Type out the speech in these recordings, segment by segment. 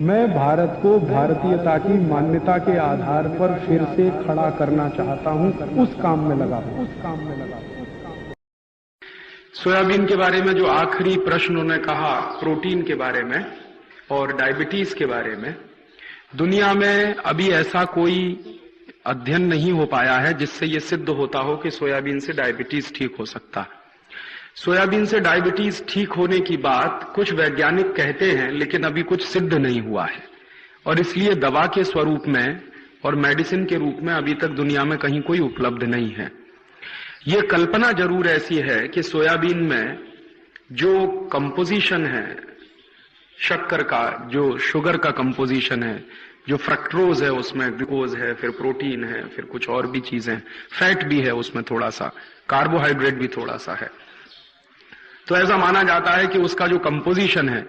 मैं भारत को भारतीयता की मान्यता के आधार पर फिर से खड़ा करना चाहता हूं, उस काम में लगा हूं। सोयाबीन के बारे में जो आखिरी प्रश्न उन्होंने कहा, प्रोटीन के बारे में और डायबिटीज के बारे में, दुनिया में अभी ऐसा कोई अध्ययन नहीं हो पाया है जिससे ये सिद्ध होता हो कि सोयाबीन से डायबिटीज ठीक हो सकता है। सोयाबीन से डायबिटीज ठीक होने की बात कुछ वैज्ञानिक कहते हैं, लेकिन अभी कुछ सिद्ध नहीं हुआ है और इसलिए दवा के स्वरूप में और मेडिसिन के रूप में अभी तक दुनिया में कहीं कोई उपलब्ध नहीं है। ये कल्पना जरूर ऐसी है कि सोयाबीन में जो कंपोजिशन है शक्कर का, जो शुगर का कंपोजिशन है, जो फ्रक्टोज है, उसमें ग्लूकोज है, फिर प्रोटीन है, फिर कुछ और भी चीजें, फैट भी है उसमें, थोड़ा सा कार्बोहाइड्रेट भी थोड़ा सा है। तो ऐसा माना जाता है कि उसका जो कंपोजिशन है,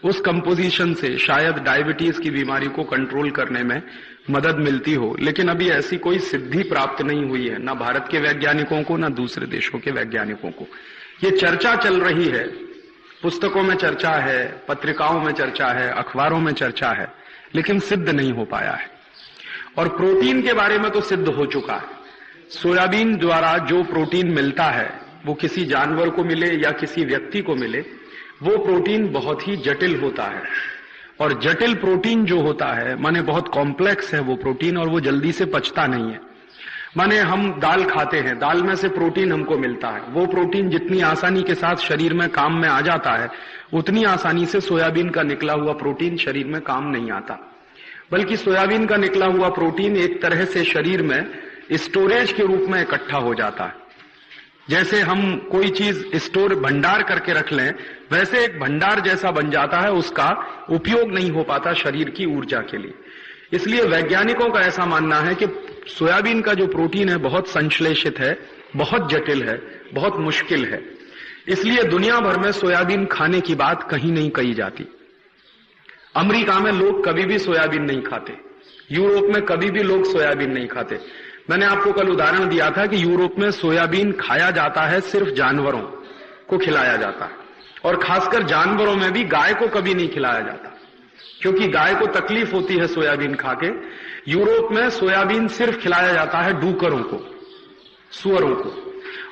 उस कंपोजिशन से शायद डायबिटीज की बीमारी को कंट्रोल करने में मदद मिलती हो, लेकिन अभी ऐसी कोई सिद्धि प्राप्त नहीं हुई है, ना भारत के वैज्ञानिकों को, ना दूसरे देशों के वैज्ञानिकों को। ये चर्चा चल रही है, पुस्तकों में चर्चा है, पत्रिकाओं में चर्चा है, अखबारों में चर्चा है, लेकिन सिद्ध नहीं हो पाया है। और प्रोटीन के बारे में तो सिद्ध हो चुका है। सोयाबीन द्वारा जो प्रोटीन मिलता है, वो किसी जानवर को मिले या किसी व्यक्ति को मिले, वो प्रोटीन बहुत ही जटिल होता है। और जटिल प्रोटीन जो होता है, माने बहुत कॉम्प्लेक्स है वो प्रोटीन, और वो जल्दी से पचता नहीं है। माने हम दाल खाते हैं, दाल में से प्रोटीन हमको मिलता है, वो प्रोटीन जितनी आसानी के साथ शरीर में काम में आ जाता है, उतनी आसानी से सोयाबीन का निकला हुआ प्रोटीन शरीर में काम नहीं आता। बल्कि सोयाबीन का निकला हुआ प्रोटीन एक तरह से शरीर में स्टोरेज के रूप में इकट्ठा हो जाता है। जैसे हम कोई चीज स्टोर भंडार करके रख लें, वैसे एक भंडार जैसा बन जाता है, उसका उपयोग नहीं हो पाता शरीर की ऊर्जा के लिए। इसलिए वैज्ञानिकों का ऐसा मानना है कि सोयाबीन का जो प्रोटीन है बहुत संश्लेषित है, बहुत जटिल है, बहुत मुश्किल है। इसलिए दुनिया भर में सोयाबीन खाने की बात कहीं नहीं कही जाती। अमेरिका में लोग कभी भी सोयाबीन नहीं खाते, यूरोप में कभी भी लोग सोयाबीन नहीं खाते। मैंने आपको कल उदाहरण दिया था कि यूरोप में सोयाबीन खाया जाता है, सिर्फ जानवरों को खिलाया जाता है, और खासकर जानवरों में भी गाय को कभी नहीं खिलाया जाता, क्योंकि गाय को तकलीफ होती है सोयाबीन खा के। यूरोप में सोयाबीन सिर्फ खिलाया जाता है डूकरों को, सुअरों को।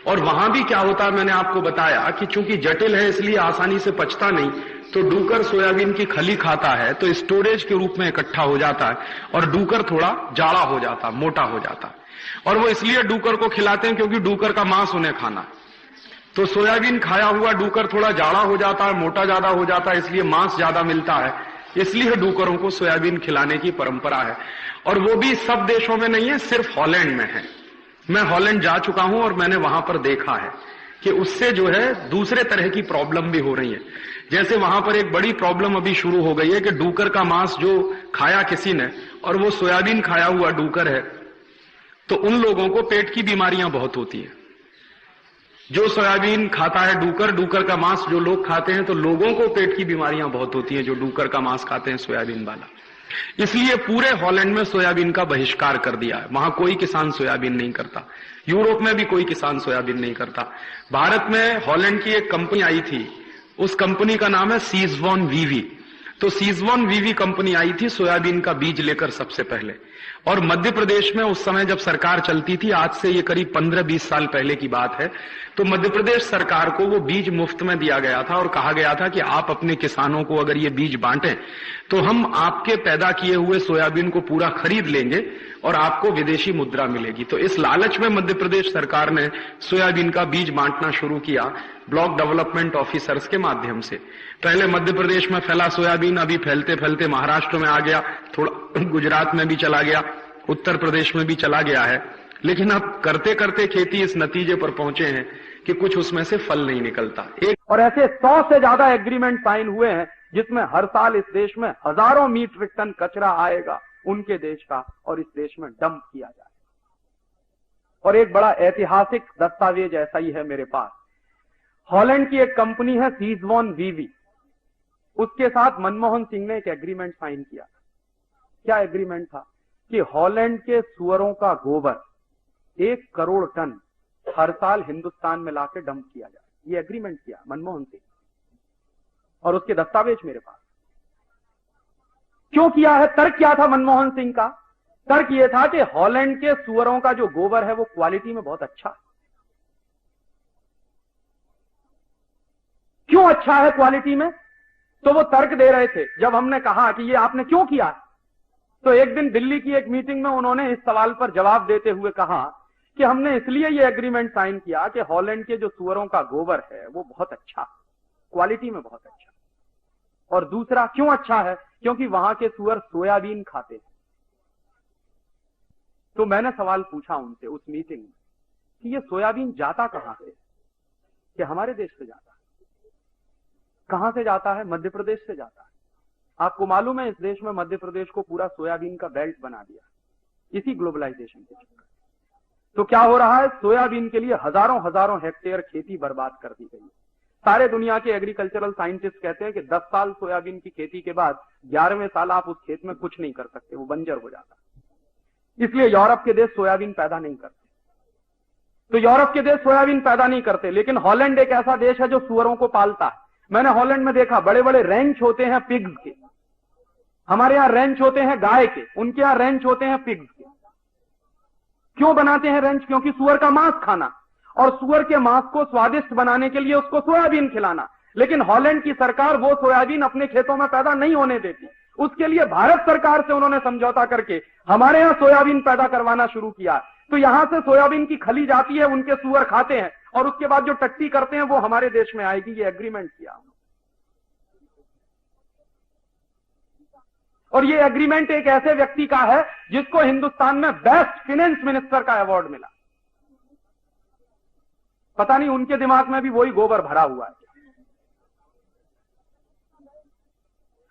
और वहां भी क्या होता है, मैंने आपको बताया कि चूंकि जटिल है इसलिए आसानी से पचता नहीं, तो डूकर सोयाबीन की खली खाता है तो स्टोरेज के रूप में इकट्ठा हो जाता है, और डूकर थोड़ा जाड़ा हो जाता, मोटा हो जाता। और वो इसलिए डूकर को खिलाते हैं क्योंकि डूकर का मांस उन्हें खाना। तो सोयाबीन खाया हुआ डूकर थोड़ा जाड़ा हो जाता है, मोटा ज्यादा हो जाता है, इसलिए मांस ज्यादा मिलता है, इसलिए डूकरों को सोयाबीन खिलाने की परंपरा है। और वो भी सब देशों में नहीं है, सिर्फ हॉलैंड में है। मैं हॉलैंड जा चुका हूं और मैंने वहां पर देखा है कि उससे जो है दूसरे तरह की प्रॉब्लम भी हो रही है। जैसे वहां पर एक बड़ी प्रॉब्लम अभी शुरू हो गई है कि डूकर का मांस जो खाया किसी ने, और वो सोयाबीन खाया हुआ डूकर है, तो उन लोगों को पेट की बीमारियां बहुत होती है। जो सोयाबीन खाता है डूकर, डूकर का मांस जो लोग खाते हैं, तो लोगों को पेट की बीमारियां बहुत होती हैं जो डूकर का मांस खाते हैं सोयाबीन वाला। इसलिए पूरे हॉलैंड में सोयाबीन का बहिष्कार कर दिया है। वहां कोई किसान सोयाबीन नहीं करता, यूरोप में भी कोई किसान सोयाबीन नहीं करता। भारत में हॉलैंड की एक कंपनी आई थी, उस कंपनी का नाम है सीजवॉन वीवी। तो सीजवॉन वीवी कंपनी आई थी सोयाबीन का बीज लेकर सबसे पहले, और मध्य प्रदेश में उस समय जब सरकार चलती थी, आज से ये करीब 15-20 साल पहले की बात है, तो मध्य प्रदेश सरकार को वो बीज मुफ्त में दिया गया था और कहा गया था कि आप अपने किसानों को अगर ये बीज बांटें तो हम आपके पैदा किए हुए सोयाबीन को पूरा खरीद लेंगे और आपको विदेशी मुद्रा मिलेगी। तो इस लालच में मध्य प्रदेश सरकार ने सोयाबीन का बीज बांटना शुरू किया ब्लॉक डेवलपमेंट ऑफिसर्स के माध्यम से। पहले मध्य प्रदेश में फैला सोयाबीन, अभी फैलते फैलते महाराष्ट्र में आ गया, थोड़ा गुजरात में भी चला गया, उत्तर प्रदेश में भी चला गया है। लेकिन अब करते करते खेती इस नतीजे पर पहुंचे हैं कि कुछ उसमें से फल नहीं निकलता। और ऐसे 100 से ज्यादा एग्रीमेंट साइन हुए हैं जिसमें हर साल इस देश में हजारों मीट्रिक टन कचरा आएगा उनके देश का और इस देश में डंप किया जाए। और एक बड़ा ऐतिहासिक दस्तावेज ऐसा ही है मेरे पास। हॉलैंड की एक कंपनी है सीजवॉन वीवी, उसके साथ मनमोहन सिंह ने एक एग्रीमेंट साइन किया। क्या एग्रीमेंट था कि हॉलैंड के सुअरों का गोबर 1 करोड़ टन हर साल हिंदुस्तान में लाके डंप किया जाए। ये एग्रीमेंट किया मनमोहन सिंह, और उसके दस्तावेज मेरे पास। क्यों किया है? तर्क क्या था मनमोहन सिंह का? तर्क यह था कि हॉलैंड के सुअरों का जो गोबर है वो क्वालिटी में बहुत अच्छा है। क्यों अच्छा है क्वालिटी में? तो वो तर्क दे रहे थे। जब हमने कहा कि ये आपने क्यों किया, तो एक दिन दिल्ली की एक मीटिंग में उन्होंने इस सवाल पर जवाब देते हुए कहा कि हमने इसलिए ये एग्रीमेंट साइन किया कि हॉलैंड के जो सुअरों का गोबर है वो बहुत अच्छा, क्वालिटी में बहुत अच्छा। और दूसरा क्यों अच्छा है? क्योंकि वहां के सुअर सोयाबीन खाते हैं। तो मैंने सवाल पूछा उनसे उस मीटिंग में कि ये सोयाबीन जाता कहां से? कि हमारे देश से जाता है। कहां से जाता है? मध्य प्रदेश से जाता है। आपको मालूम है इस देश में मध्य प्रदेश को पूरा सोयाबीन का बेल्ट बना दिया इसी ग्लोबलाइजेशन के चक्कर। तो क्या हो रहा है? सोयाबीन के लिए हजारों हजारों हेक्टेयर खेती बर्बाद कर दी गई। सारे दुनिया के एग्रीकल्चरल साइंटिस्ट कहते हैं कि 10 साल सोयाबीन की खेती के बाद 11वें साल आप उस खेत में कुछ नहीं कर सकते, वो बंजर हो जाता है। इसलिए यूरोप के देश सोयाबीन पैदा नहीं करते। तो यूरोप के देश सोयाबीन पैदा नहीं करते, लेकिन हॉलैंड एक ऐसा देश है जो सुअरों को पालता है। मैंने हॉलैंड में देखा बड़े बड़े रेंच होते हैं पिग्स के। हमारे यहां रेंच होते हैं गाय के, उनके यहां रेंच होते हैं पिग्स के। क्यों बनाते हैं रेंच? क्योंकि सुअर का मांस खाना और सुअर के मांस को स्वादिष्ट बनाने के लिए उसको सोयाबीन खिलाना। लेकिन हॉलैंड की सरकार वो सोयाबीन अपने खेतों में पैदा नहीं होने देती। उसके लिए भारत सरकार से उन्होंने समझौता करके हमारे यहां सोयाबीन पैदा करवाना शुरू किया। तो यहां से सोयाबीन की खली जाती है, उनके सुअर खाते हैं और उसके बाद जो टट्टी करते हैं वो हमारे देश में आएगी। ये एग्रीमेंट किया। और ये एग्रीमेंट एक ऐसे व्यक्ति का है जिसको हिंदुस्तान में बेस्ट फाइनेंस मिनिस्टर का अवार्ड मिला। पता नहीं उनके दिमाग में भी वही गोबर भरा हुआ है।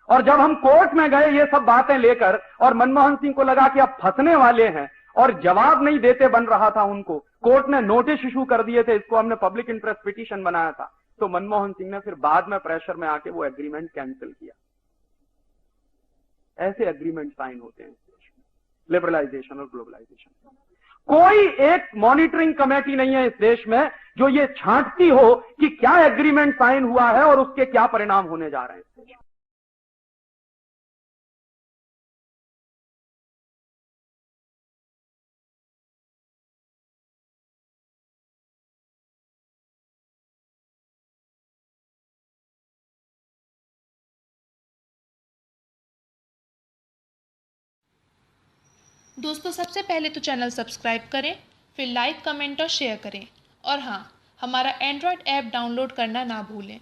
और जब हम कोर्ट में गए ये सब बातें लेकर और मनमोहन सिंह को लगा कि अब फंसने वाले हैं और जवाब नहीं देते बन रहा था उनको, कोर्ट ने नोटिस इशू कर दिए थे। इसको हमने पब्लिक इंटरेस्ट पिटीशन बनाया था। तो मनमोहन सिंह ने फिर बाद में प्रेशर में आके वो एग्रीमेंट कैंसिल किया। ऐसे एग्रीमेंट साइन होते हैं इस देश में, लिबरलाइजेशन और ग्लोबलाइजेशन। कोई एक मॉनिटरिंग कमेटी नहीं है इस देश में जो ये छांटती हो कि क्या एग्रीमेंट साइन हुआ है और उसके क्या परिणाम होने जा रहे हैं इस देश में। दोस्तों सबसे पहले तो चैनल सब्सक्राइब करें, फिर लाइक, कमेंट और शेयर करें। और हाँ, हमारा एंड्रॉयड ऐप डाउनलोड करना ना भूलें।